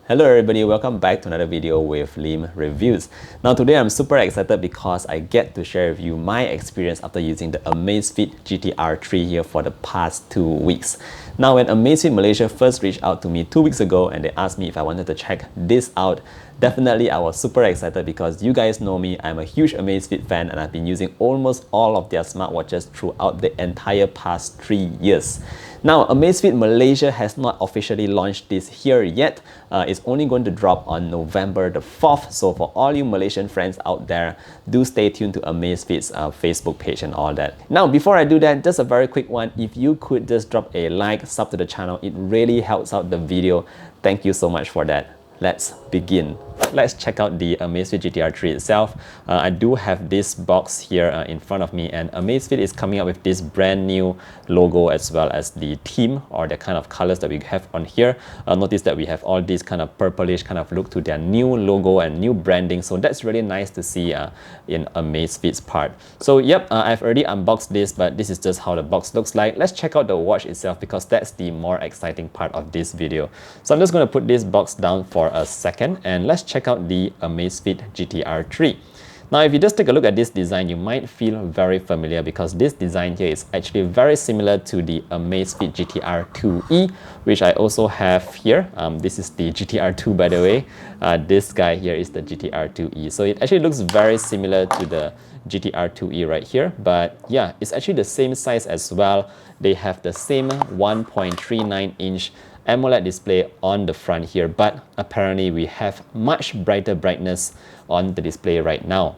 Hello everybody, welcome back to another video with Lim Reviews. Now today I'm super excited because I get to share with you my experience after using the Amazfit GTR3 here for the past 2 weeks. Now when Amazfit Malaysia first reached out to me 2 weeks ago and they asked me if I wanted to check this out, definitely I was super excited because you guys know me, I'm a huge Amazfit fan and I've been using almost all of their smartwatches throughout the entire past 3 years. Now, Amazfit Malaysia has not officially launched this here yet. It's only going to drop on November the 4th. So for all you Malaysian friends out there, do stay tuned to Amazfit's Facebook page and all that. Now, before I do that, just a very quick one. If you could just drop a like, sub to the channel, it really helps out the video. Thank you so much for that. Let's begin. Let's check out the Amazfit GTR3 itself. I do have this box here in front of me, and Amazfit is coming up with this brand new logo as well as the theme or the kind of colors that we have on here. Notice that we have all these kind of purplish kind of look to their new logo and new branding, so that's really nice to see in Amazfit's part. So yep, I've already unboxed this, but this is just how the box looks like. Let's check out the watch itself because that's the more exciting part of this video. So I'm just going to put this box down for a second and let's check out the Amazfit GTR3. Now, if you just take a look at this design, you might feel very familiar because this design here is actually very similar to the Amazfit GTR2e, which I also have here. This is the GTR2, by the way. This guy here is the GTR2e. So it actually looks very similar to the GTR2e right here. But yeah, it's actually the same size as well. They have the same 1.39-inch AMOLED display on the front here, but apparently we have much brighter brightness on the display right now.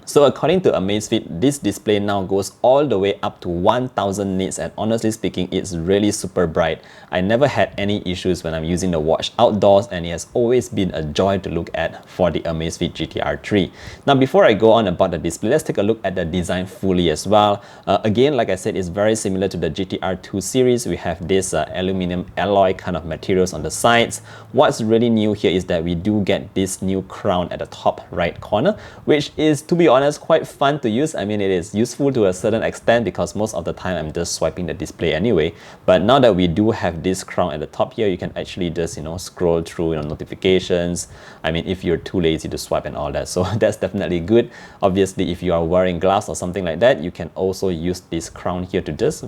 So according to Amazfit, this display now goes all the way up to 1000 nits, and honestly speaking, it's really super bright. I never had any issues when I'm using the watch outdoors, and it has always been a joy to look at for the Amazfit GTR3. Now before I go on about the display, let's take a look at the design fully as well. Again, like I said, it's very similar to the GTR2 series. We have this aluminum alloy kind of materials on the sides. What's really new here is that we do get this new crown at the top right corner, which is, to be honest, quite fun to use. I mean, it is useful to a certain extent because most of the time I'm just swiping the display anyway. But now that we do have this crown at the top here, you can actually just, scroll through, notifications. I mean, if you're too lazy to swipe and all that. So that's definitely good. Obviously, if you are wearing glass or something like that, you can also use this crown here to just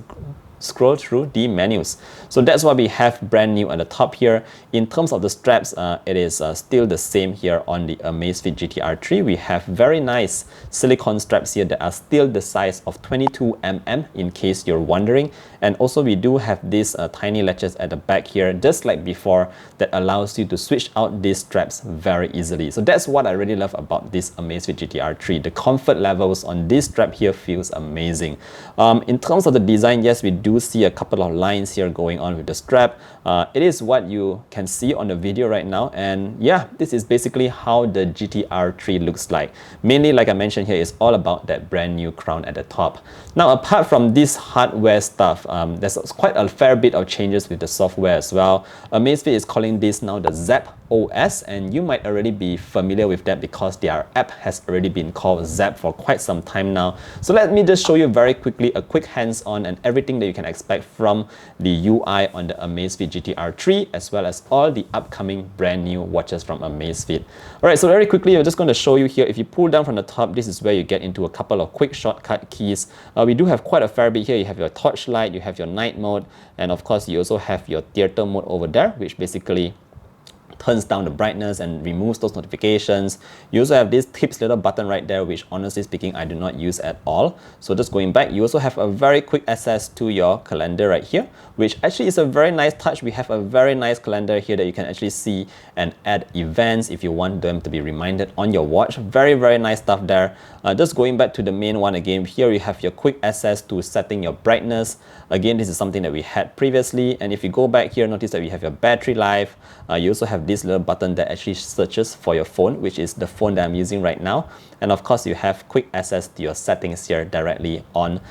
scroll through the menus. So that's what we have brand new at the top here. In terms of the straps, it is still the same here on the Amazfit GTR3. We have very nice silicone straps here that are still the size of 22mm in case you're wondering. And also we do have these tiny latches at the back here, just like before, that allows you to switch out these straps very easily. So that's what I really love about this Amazfit GTR3. The comfort levels on this strap here feels amazing. In terms of the design, yes, we do see a couple of lines here going on with the strap. It is what you can see on the video right now, and yeah, this is basically how the GTR3 looks like. Mainly, like I mentioned here, it's all about that brand new crown at the top. Now, apart from this hardware stuff, there's quite a fair bit of changes with the software as well. Amazfit is calling this now the Zepp OS, and you might already be familiar with that because their app has already been called Zepp for quite some time now. So let me just show you very quickly a quick hands-on and everything that you can expect from the UI on the Amazfit GTR3 as well as all the upcoming brand new watches from Amazfit. Alright, so very quickly, I'm just going to show you here. If you pull down from the top, this is where you get into a couple of quick shortcut keys. We do have quite a fair bit here. You have your torchlight, you have your night mode, and of course you also have your theater mode over there, which basically turns down the brightness and removes those notifications. You also have this tips little button right there, which honestly speaking, I do not use at all. So just going back, you also have a very quick access to your calendar right here, which actually is a very nice touch. We have a very nice calendar here that you can actually see and add events if you want them to be reminded on your watch. Very, very nice stuff there. Just going back to the main one again, here you have your quick access to setting your brightness. Again, this is something that we had previously. And if you go back here, notice that we have your battery life. You also have this little button that actually searches for your phone, which is the phone that I'm using right now. And of course, you have quick access to your settings here directly on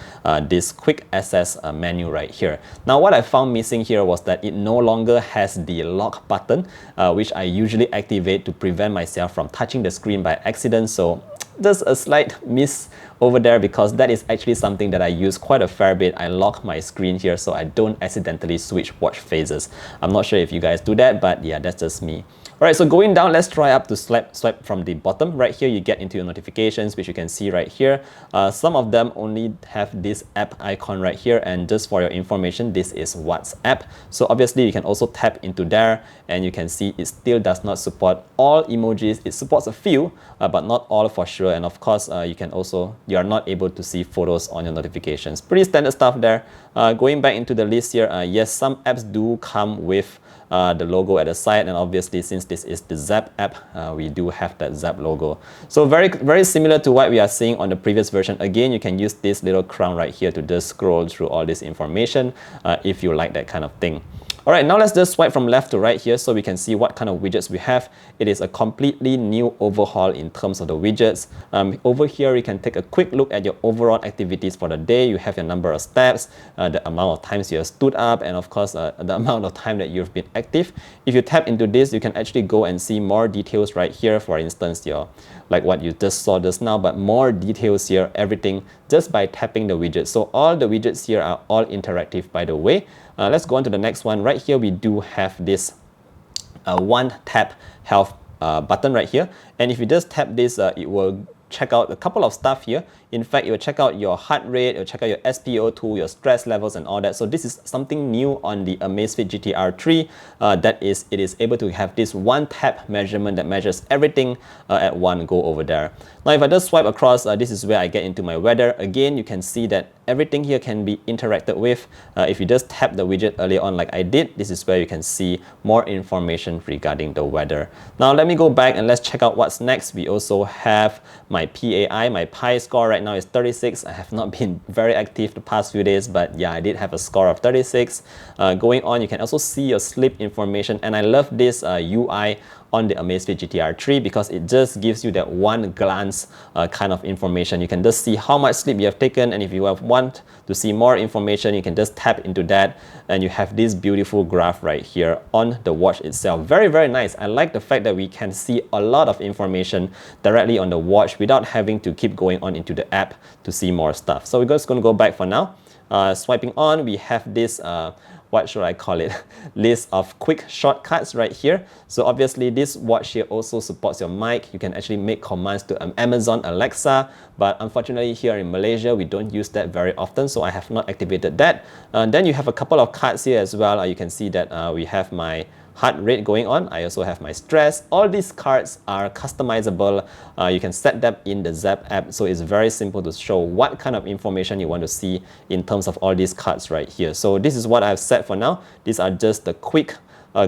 this quick access menu right here. Now, what I found missing here was that it no longer has the lock button, which I usually activate to prevent myself from touching the screen by accident. So just a slight miss over there because that is actually something that I use quite a fair bit. I lock my screen here so I don't accidentally switch watch faces. I'm not sure if you guys do that, but yeah, that's just me. Alright, so going down, let's try up to swipe from the bottom. Right here, you get into your notifications, which you can see right here. Some of them only have this app icon right here, and just for your information, this is WhatsApp. So obviously, you can also tap into there, and you can see it still does not support all emojis. It supports a few, but not all for sure. And of course, you are not able to see photos on your notifications. Pretty standard stuff there. Going back into the list here, yes, some apps do come with the logo at the side, and obviously since this is the Zepp app, we do have that Zepp logo. So very similar to what we are seeing on the previous version. Again, you can use this little crown right here to just scroll through all this information if you like that kind of thing. Alright, now let's just swipe from left to right here so we can see what kind of widgets we have. It is a completely new overhaul in terms of the widgets. Over here, you can take a quick look at your overall activities for the day. You have your number of steps, the amount of times you have stood up, and of course, the amount of time that you've been active. If you tap into this, you can actually go and see more details right here. For instance, like what you just saw just now, but more details here, everything just by tapping the widget. So all the widgets here are all interactive, by the way. Let's go on to the next one. Right here, we do have this one tap health button right here. And if you just tap this, it will check out a couple of stuff here. In fact, it will check out your heart rate, it will check out your SpO2, your stress levels and all that. So this is something new on the Amazfit GTR3. It is able to have this one tap measurement that measures everything at one go over there. Now, if I just swipe across, this is where I get into my weather. Again, you can see that everything here can be interacted with. If you just tap the widget earlier on like I did, this is where you can see more information regarding the weather. Now, let me go back and let's check out what's next. We also have my PAI, my Pi score right now is 36. I have not been very active the past few days, but yeah, I did have a score of 36. Going on, you can also see your sleep information, and I love this UI on the Amazfit GTR3 because it just gives you that one glance kind of information. You can just see how much sleep you have taken, and if you want to see more information, you can just tap into that, and you have this beautiful graph right here on the watch itself. Very nice. I like the fact that we can see a lot of information directly on the watch without having to keep going on into the app to see more stuff. So we're just going to go back for now. Swiping on, we have this what should I call it, list of quick shortcuts right here. So obviously this watch here also supports your mic. You can actually make commands to Amazon Alexa, but unfortunately here in Malaysia, we don't use that very often, so I have not activated that. Then you have a couple of cards here as well. You can see that we have my heart rate going on. I also have my stress. All these cards are customizable. You can set them in the Zepp app, so it's very simple to show what kind of information you want to see in terms of all these cards right here. So this is what I've set for now. These are just the quick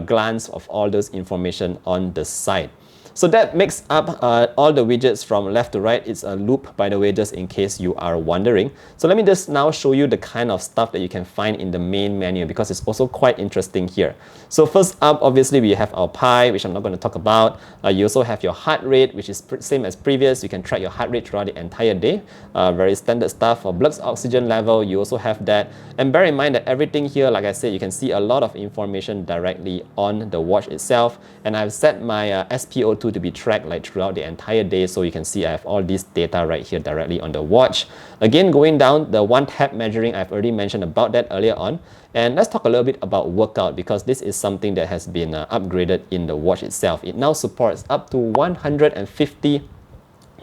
glance of all those information on the side. So that makes up all the widgets from left to right. It's a loop, by the way, just in case you are wondering. So let me just now show you the kind of stuff that you can find in the main menu, because it's also quite interesting here. So first up, obviously, we have our Pi, which I'm not going to talk about. You also have your heart rate, which is same as previous. You can track your heart rate throughout the entire day. Very standard stuff. For blood oxygen level, you also have that. And bear in mind that everything here, like I said, you can see a lot of information directly on the watch itself. And I've set my SpO2 to be tracked like throughout the entire day, so you can see I have all this data right here directly on the watch. Again, going down, the one tap measuring, I've already mentioned about that earlier on. And let's talk a little bit about workout, because this is something that has been upgraded in the watch itself. It now supports up to 150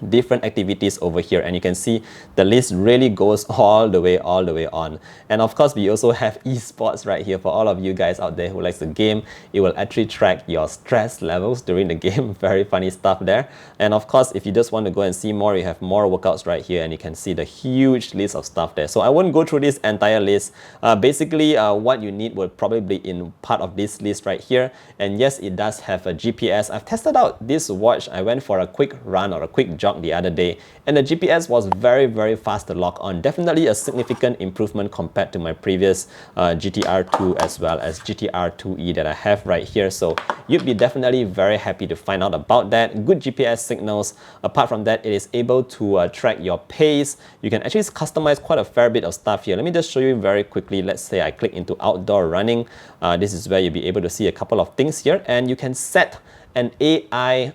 different activities over here, and you can see the list really goes all the way on. And of course, we also have esports right here. For all of you guys out there who likes the game, it will actually track your stress levels during the game. Very funny stuff there. And of course, if you just want to go and see more, you have more workouts right here, and you can see the huge list of stuff there. So I won't go through this entire list. Basically, what you need will probably be in part of this list right here. And yes, it does have a GPS. I've tested out this watch. I went for a quick run or a quick jog the other day, and the GPS was very fast to lock on. Definitely a significant improvement compared to my previous GTR2 as well as GTR2e that I have right here. So you'd be definitely very happy to find out about that. Good GPS signals. Apart from that, it is able to track your pace. You can actually customize quite a fair bit of stuff here. Let me just show you very quickly. Let's say I click into outdoor running. This is where you'll be able to see a couple of things here, and you can set an AI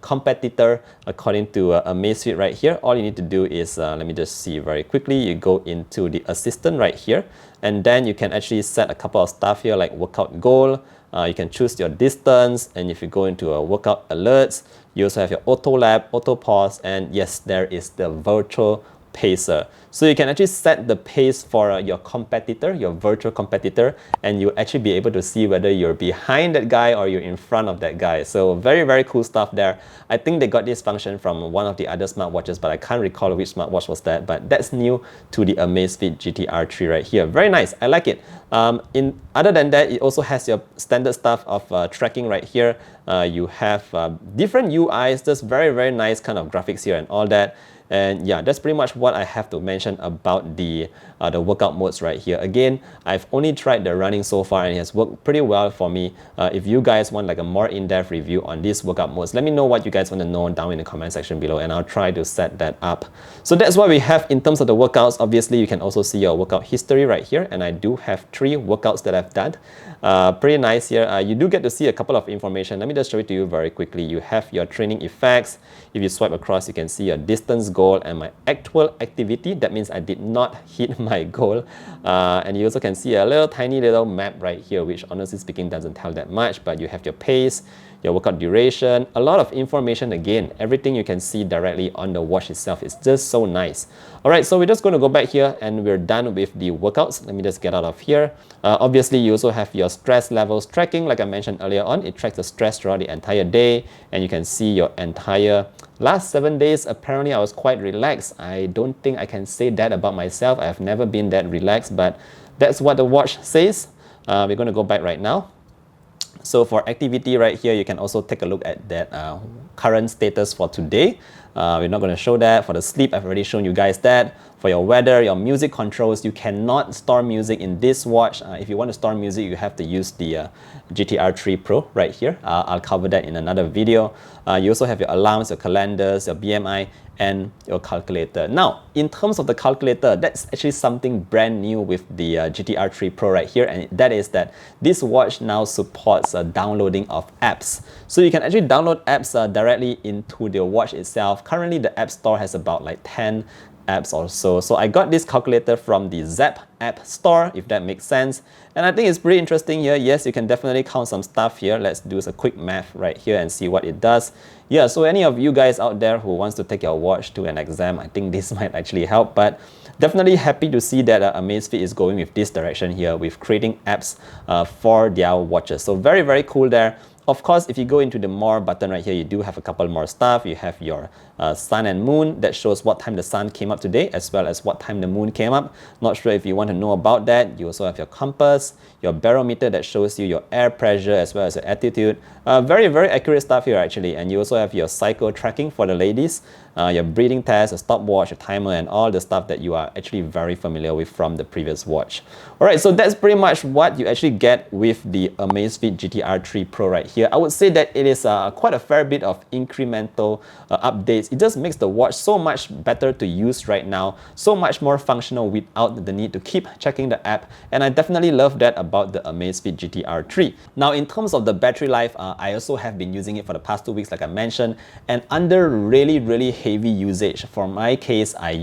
competitor according to Amazfit right here. All you need to do is, let me just see very quickly, you go into the assistant right here, and then you can actually set a couple of stuff here like workout goal. You can choose your distance, and if you go into a workout alerts, you also have your auto lap, auto pause, and yes, there is the virtual pacer. So you can actually set the pace for your competitor, your virtual competitor, and you'll actually be able to see whether you're behind that guy or you're in front of that guy. So very, very cool stuff there. I think they got this function from one of the other smartwatches, but I can't recall which smartwatch was that, but that's new to the Amazfit GTR3 right here. Very nice, I like it. Other than that, it also has your standard stuff of tracking right here. You have different UIs, just very, very nice kind of graphics here and all that. And yeah, that's pretty much what I have to mention about the workout modes right here. Again, I've only tried the running so far and it has worked pretty well for me. If you guys want like a more in-depth review on these workout modes, let me know what you guys want to know down in the comment section below, and I'll try to set that up. So that's what we have in terms of the workouts. Obviously, you can also see your workout history right here, and I do have 3 workouts that I've done. Pretty nice here. You do get to see a couple of information. Let me just show it to you very quickly. You have your training effects. If you swipe across, you can see your distance goal and my actual activity. That means I did not hit my goal. And you also can see a little tiny little map right here, which honestly speaking doesn't tell that much, but you have your pace, your workout duration, a lot of information again. Everything you can see directly on the watch itself. It's just so nice. All right, so we're just going to go back here and we're done with the workouts. Let me just get out of here. Obviously, you also have your stress levels tracking. Like I mentioned earlier on, it tracks the stress throughout the entire day, and you can see your entire last 7 days. Apparently, I was quite relaxed. I don't think I can say that about myself. I have never been that relaxed, but that's what the watch says. We're going to go back right now. So for activity right here, you can also take a look at that current status for today. We're not going to show that. For the sleep, I've already shown you guys that. For your weather, your music controls, you cannot store music in this watch. If you want to store music, you have to use the GTR3 Pro right here. I'll cover that in another video. You also have your alarms, your calendars, your BMI, and your calculator. Now, in terms of the calculator, that's actually something brand new with the GTR3 Pro right here, and that is that this watch now supports downloading of apps. So you can actually download apps directly into the watch itself. Currently, the App Store has about like 10 apps or so. So I got this calculator from the Zepp App Store, if that makes sense. And I think it's pretty interesting here. Yes, you can definitely count some stuff here. Let's do a quick math right here and see what it does. Yeah, so any of you guys out there who wants to take your watch to an exam, I think this might actually help. But definitely happy to see that Amazfit is going with this direction here with creating apps for their watches. So very, very cool there. Of course, if you go into the more button right here, you do have a couple more stuff. You have your sun and moon that shows what time the sun came up today, as well as what time the moon came up. Not sure if you want to know about that. You also have your compass, your barometer that shows you your air pressure as well as your altitude. Very, very accurate stuff here actually. And you also have your cycle tracking for the ladies, your breathing test, a stopwatch, a timer, and all the stuff that you are actually very familiar with from the previous watch. All right, so that's pretty much what you actually get with the Amazfit GTR3 Pro right here. I would say that it is quite a fair bit of incremental updates. It just makes the watch so much better to use right now, so much more functional without the need to keep checking the app. And I definitely love that about the Amazfit GTR3. Now, in terms of the battery life, I also have been using it for the past 2 weeks, like I mentioned, and under really, really heavy usage. For my case, I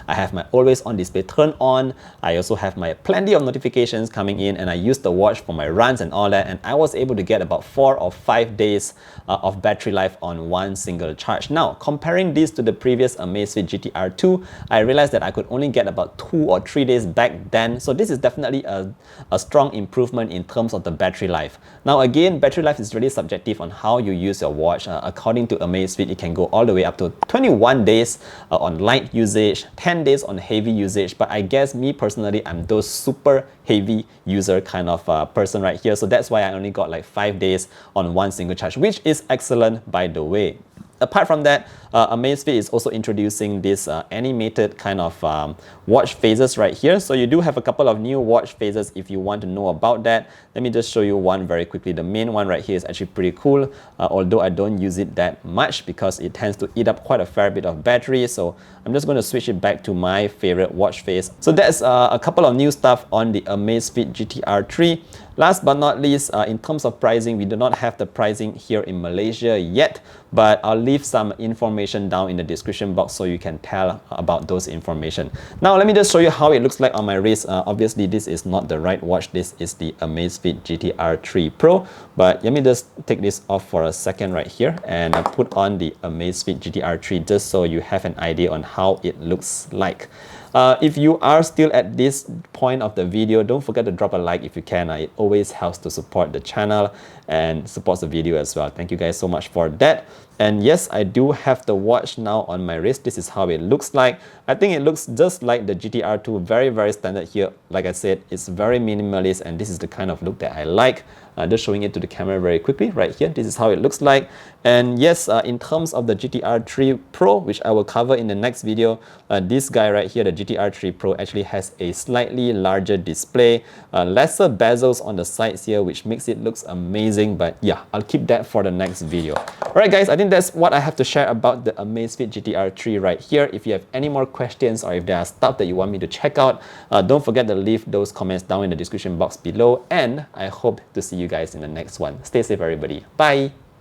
have my always on display turned on. I also have my plenty of notifications coming in, and I use the watch for my runs and all that, and I was able to get about 4 or 5 days of battery life on one single charge. Now, comparing this to the previous Amazfit GTR2, I realized that I could only get about 2 or 3 days back then. So this is definitely a strong improvement in terms of the battery life. Now again, battery life is really subjective on how you use your watch. According to Amazfit, it can go all the way up to 21 days on light usage, 10 days on heavy usage. But I guess me personally, I'm those super heavy user kind of person right here. So that's why I only got like 5 days on one single charge, which is excellent by the way. Apart from that, Amazfit is also introducing this animated kind of watch faces right here. So you do have a couple of new watch faces if you want to know about that. Let me just show you one very quickly. The main one right here is actually pretty cool, although I don't use it that much because it tends to eat up quite a fair bit of battery. So I'm just going to switch it back to my favorite watch face. So that's a couple of new stuff on the Amazfit GTR3. Last but not least, in terms of pricing, we do not have the pricing here in Malaysia yet, but I'll leave some information down in the description box so you can tell about those information. Now, let me just show you how it looks like on my wrist. Obviously, this is not the right watch. This is the Amazfit GTR3 Pro, but let me just take this off for a second right here and put on the Amazfit GTR3 just so you have an idea on how it looks like. If you are still at this point of the video, don't forget to drop a like if you can. It always helps to support the channel and supports the video as well. Thank you guys so much for that. And yes, I do have the watch now on my wrist. This is how it looks like. I think it looks just like the GTR2, very standard here. Like I said, it's very minimalist and this is the kind of look that I like. Just showing it to the camera very quickly right here. This is how it looks like. And yes, in terms of the GTR3 Pro, which I will cover in the next video, this guy right here, the GTR3 Pro, actually has a slightly larger display, lesser bezels on the sides here, which makes it looks amazing. But yeah, I'll keep that for the next video. Alright guys, I think that's what I have to share about the Amazfit GTR3 right here. If you have any more questions or if there are stuff that you want me to check out, don't forget to leave those comments down in the description box below. And I hope to see you guys in the next one. Stay safe everybody. Bye!